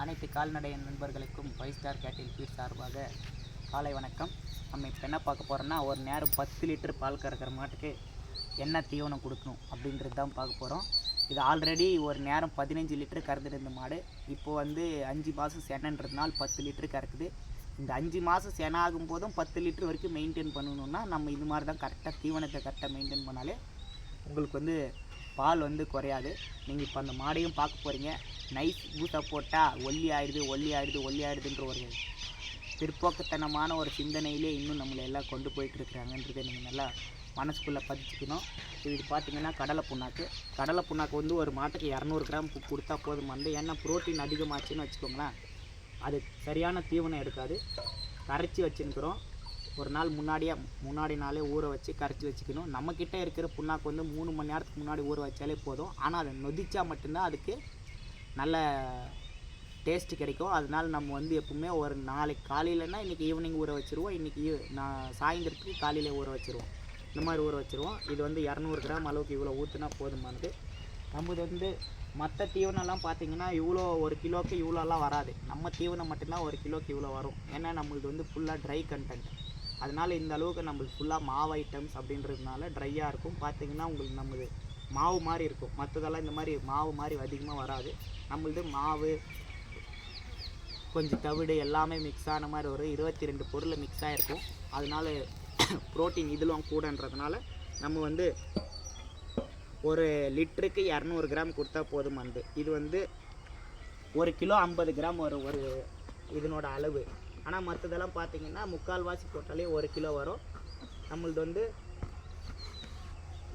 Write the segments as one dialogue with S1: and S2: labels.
S1: அனைத்து கால்நடை நண்பர்களுக்கும் 5 ஸ்டார் கேட்டில் ஃபீட் சார்பாக காலை வணக்கம். நம்ம இப்போ என்ன பார்க்க போகிறோன்னா, ஒரு நேரம் 10 லிட்டர் பால் கறக்கிற மாட்டுக்கு என்ன தீவனம் கொடுக்கணும் அப்படின்றது தான் பார்க்க போகிறோம். இது ஆல்ரெடி ஒரு நேரம் 15 லிட்டர் கறந்துட்டு இருந்த மாடு இப்போ 5 மாதம் செனன்றதுனால 10 லிட்டர் கறக்குது. இந்த 5 மாதம் சென ஆகும் போதும் 10 லிட்டர் வரைக்கும் மெயின்டைன் பண்ணணுன்னா நம்ம இது மாதிரி தான் கரெக்டாக தீவனத்தை கரெக்டாக மெயின்டைன் பண்ணாலே உங்களுக்கு பால் குறையாது. நீங்கள் இப்போ அந்த மாடையும் பார்க்க போகிறீங்க. நைஸ் பூசா போட்டால் ஒல்லி ஆகிடுதுன்ற ஒரு பிற்போக்குத்தனமான ஒரு சிந்தனையிலே இன்னும் நம்மளை எல்லாம் கொண்டு போயிட்டுருக்குறாங்கன்றதை நீங்கள் நல்லா மனசுக்குள்ளே பதிச்சுக்கணும். இது பார்த்திங்கன்னா கடலை புண்ணாக்கு ஒரு மாட்டுக்கு 200 கிராம் கொடுத்தா போதுமானது. ஏன்னா ப்ரோட்டீன் அதிகமாச்சுன்னு வச்சுக்கோங்களேன், அது சரியான தீவனம் எடுக்காது. கரைச்சி வச்சுருக்கிறோம். ஒரு நாள் முன்னாடி நாளே ஊற வச்சு கரைச்சி வச்சுக்கணும். நம்மக்கிட்ட இருக்கிற புண்ணாக்கு 3 மணி நேரத்துக்கு முன்னாடி ஊற வச்சாலே போதும். ஆனால் அதை நொதிச்சா மட்டும்தான் அதுக்கு நல்ல டேஸ்ட்டு கிடைக்கும். அதனால் நம்ம எப்பவுமே ஒரு நாளைக்கு காலையிலன்னா இன்றைக்கி ஈவினிங் ஊற வச்சுருவோம், இன்றைக்கி நான் சாயந்தரத்துக்கு காலையில் ஊற வச்சுருவோம். இந்த மாதிரி ஊற வச்சுருவோம். இது 200 கிராம் அளவுக்கு இவ்வளோ ஊற்றுனா போதுமானது. நம்மது மற்ற தீவனம்லாம் பார்த்திங்கன்னா இவ்வளோ ஒரு கிலோவுக்கு இவ்வளோலாம் வராது. நம்ம தீவனம் மட்டும்தான் ஒரு கிலோவுக்கு இவ்வளோ வரும். ஏன்னா நம்மளது ஃபுல்லாக ட்ரை கண்டென்ட். அதனால் இந்த அளவுக்கு நம்மளுக்கு ஃபுல்லாக மாவு ஐட்டம்ஸ் அப்படின்றதுனால ட்ரையாக இருக்கும். பார்த்திங்கன்னா உங்களுக்கு நம்மளது மாவு மாதிரி இருக்கும். மற்றதெல்லாம் இந்த மாதிரி மாவு மாதிரி அதிகமாக வராது. நம்மளது மாவு கொஞ்சம் தவிடு எல்லாமே மிக்ஸ் ஆன மாதிரி ஒரு 22 பொருள் மிக்ஸ் ஆகிருக்கும். அதனால ப்ரோட்டீன் இதெல்லாம் கூடன்றதுனால நம்ம ஒரு லிட்டருக்கு 200 கிராம் கொடுத்தா போதுமானது. இது 1 கிலோ 50 கிராம் வரும் ஒரு இதனோட அளவு. ஆனால் மற்றதெல்லாம் பார்த்திங்கன்னா 3/4 வாசி போட்டாலே 1 கிலோ வரும். நம்மளது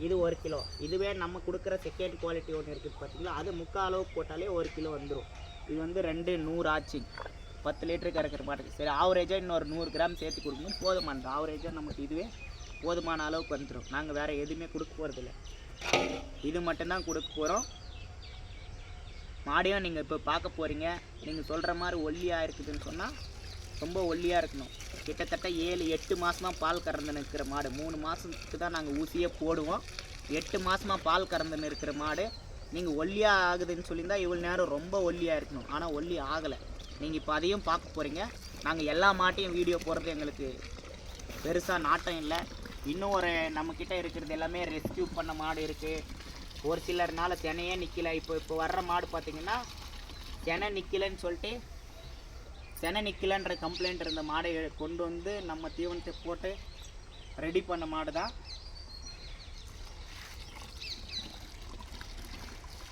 S1: இது 1 கிலோ. இதுவே நம்ம கொடுக்குற செகண்ட் குவாலிட்டி ஒன்று இருக்குது பார்த்திங்களா, அது 3/4 அளவு போட்டாலே 1 கிலோ வந்துடும். இது 100 ஆச்சு 10 லிட்டரு கறக்கிற மாட்டுக்கு. சரி, ஆவரேஜாக இன்னொரு 100 கிராம் சேர்த்து கொடுக்கணும், போதுமானது. ஆவரேஜாக நமக்கு இதுவே போதுமான அளவுக்கு வந்துடும். நாங்கள் வேறு எதுவுமே கொடுக்க போகிறதில்ல, இது மட்டும்தான் கொடுக்க போகிறோம். மாடையும் நீங்கள் இப்போ பார்க்க போகிறீங்க. நீங்கள் சொல்கிற மாதிரி ஒல்லியாக இருக்குதுன்னு சொன்னால் ரொம்ப ஒல்லியாக இருக்கணும். கிட்டத்தட்ட 7-8 மாதமாக பால் கறந்து நிற்கிற மாடு. 3 மாதத்துக்கு தான் நாங்கள் ஊசியே போடுவோம். 8 மாதமாக பால் கறந்து நிற்கிற மாடு நீங்கள் ஒல்லியாக ஆகுதுன்னு சொல்லியிருந்தால் இவ்வளோ நேரம் ரொம்ப ஒல்லியாக இருக்கணும். ஆனால் ஒல்லி ஆகலை. நீங்கள் இப்போ அதையும் பார்க்க போகிறீங்க. நாங்கள் எல்லா மாட்டையும் வீடியோ போடுறது எங்களுக்கு பெருசாக நாட்டம் இல்லை. இன்னும் நம்மக்கிட்ட இருக்கிறது எல்லாமே ரெஸ்க்யூ பண்ண மாடு இருக்குது. ஒரு சிலர்னால தினையே நிற்கலை. இப்போ வர்ற மாடு பார்த்திங்கன்னா தினை நிற்கலைன்னு சொல்லிட்டு செனை நிற்கலன்ற கம்ப்ளைண்ட் இருந்த மாடை கொண்டு நம்ம தீவனத்தை போட்டு ரெடி பண்ண மாடு தான்.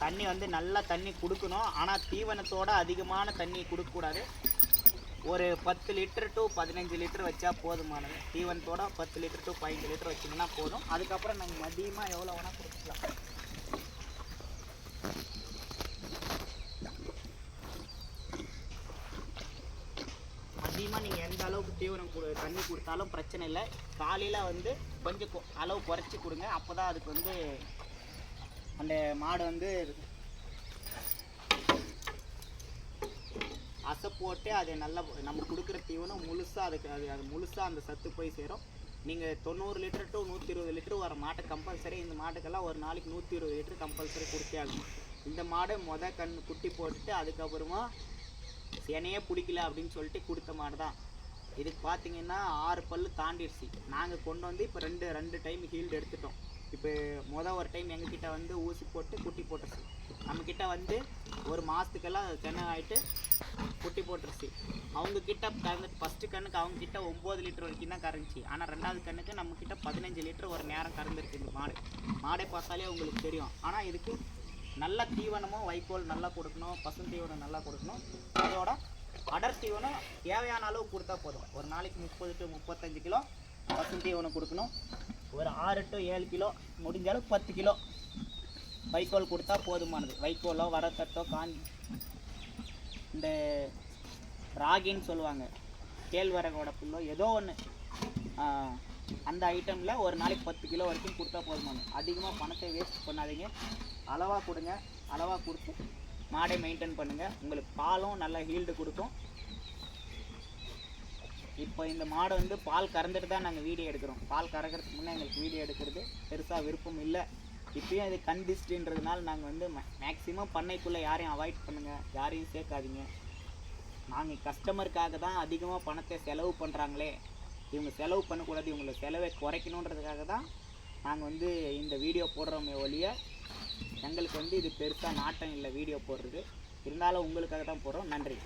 S1: தண்ணி நல்லா தண்ணி கொடுக்கணும். ஆனால் தீவனத்தோடு அதிகமான தண்ணி கொடுக்கக்கூடாது. ஒரு 10 லிட்டர் டு 15 லிட்டர் வச்சா போதுமானது. தீவனத்தோட 10 லிட்டர் டு 15 லிட்டர் வச்சிங்கன்னா போதும். அதுக்கப்புறம் நாங்கள் மதியமாக எவ்வளோ வேணால் கொடுத்துக்கலாம். அதிகமாக நீங்கள் எந்த அளவுக்கு தீவனம் தண்ணி கொடுத்தாலும் பிரச்சனை இல்லை. காலையில் கொஞ்சம் அளவு குறைச்சி கொடுங்க. அப்போ தான் அதுக்கு அந்த மாடு அசை போட்டு அதை நல்லா நம்ம கொடுக்குற தீவனம் முழுசாக அது முழுசாக அந்த சத்து போய் சேரும். நீங்கள் 90 லிட்டர் டு 120 லிட்டர் வர மாட்டை கம்பல்சரி, இந்த மாட்டுக்கெல்லாம் ஒரு நாளைக்கு 120 லிட்டர் கம்பல்சரி கொடுத்தே ஆகும். இந்த மாடு குட்டி போட்டுட்டு அதுக்கப்புறமா செனையே பிடிக்கல அப்படின்னு சொல்லிட்டு கொடுத்த மாடு தான். இதுக்கு பார்த்தீங்கன்னா 6 பல்லு தாண்டிடுச்சு. நாங்கள் கொண்டு இப்போ ரெண்டு டைம் ஹீல்டு எடுத்துட்டோம். இப்போ ஒரு டைம் எங்ககிட்ட ஊசி போட்டு குட்டி போட்டுருச்சு. நம்மக்கிட்ட ஒரு மாதத்துக்கெல்லாம் சென்னை ஆகிட்டு குட்டி போட்டுருச்சு. அவங்கக்கிட்ட கறந்துட்டு ஃபஸ்ட்டு கண்ணுக்கு அவங்கக்கிட்ட 9 லிட்டர் வரைக்கும் தான் கறந்துச்சு. ஆனால் 2வது கண்ணுக்கு நம்மக்கிட்ட 15 லிட்டர் ஒரு நேரம் கறந்துருக்கு. இந்த மாடை பார்த்தாலே உங்களுக்கு தெரியும். ஆனால் இதுக்கு நல்ல தீவனமும் வைக்கோல் நல்லா கொடுக்கணும், பசும் தீவனம் நல்லா கொடுக்கணும். அதோட அடர் தீவனம் தேவையான அளவு கொடுத்தா போதும். ஒரு நாளைக்கு 30 to 35 கிலோ பசும் தீவனம் கொடுக்கணும். ஒரு 6 to 7 கிலோ, முடிஞ்ச அளவுக்கு 10 கிலோ வைக்கோல் கொடுத்தா போதுமானது. வைக்கோலோ வரத்தட்டோ இந்த ராகின்னு சொல்லுவாங்க, கேழ்வரகோட புல்லோ ஏதோ ஒன்று, அந்த ஐட்டமில் ஒரு நாளைக்கு 10 கிலோ வரைக்கும் கொடுத்தா போதுமானது. அதிகமாக பணத்தை வேஸ்ட் பண்ணாதீங்க. அளவாக கொடுங்க. அளவாக கொடுத்து மாடை மெயின்டைன் பண்ணுங்கள். உங்களுக்கு பாலும் நல்லா ஹீல்டு கொடுக்கும். இப்போ இந்த மாடு பால் கறந்துட்டு தான் நாங்கள் வீடியோ எடுக்கிறோம். பால் கறக்கிறதுக்கு முன்னே எங்களுக்கு வீடியோ எடுக்கிறது பெருசாக விருப்பம் இல்லை. இப்பயும் அது கண் திஷ்டின்றதுனால நாங்கள் வந்து மேக்ஸிமம் பண்ணைக்குள்ளே யாரையும் அவாய்ட் பண்ணுங்கள், யாரையும் சேர்க்காதீங்க. நாங்கள் கஸ்டமருக்காக தான் அதிகமாக பணத்தை செலவு பண்ணுறாங்களே, இவங்க செலவு பண்ணக்கூடாது, இவங்களை செலவை குறைக்கணுன்றதுக்காக தான் நாங்கள் வந்து இந்த வீடியோ போடுறோமே ஒழிய எங்களுக்கு வந்து இது பெருசாக நாட்டம் இல்லை வீடியோ போடுறது. இருந்தாலும் உங்களுக்காக தான் போடுறோம். நன்றி.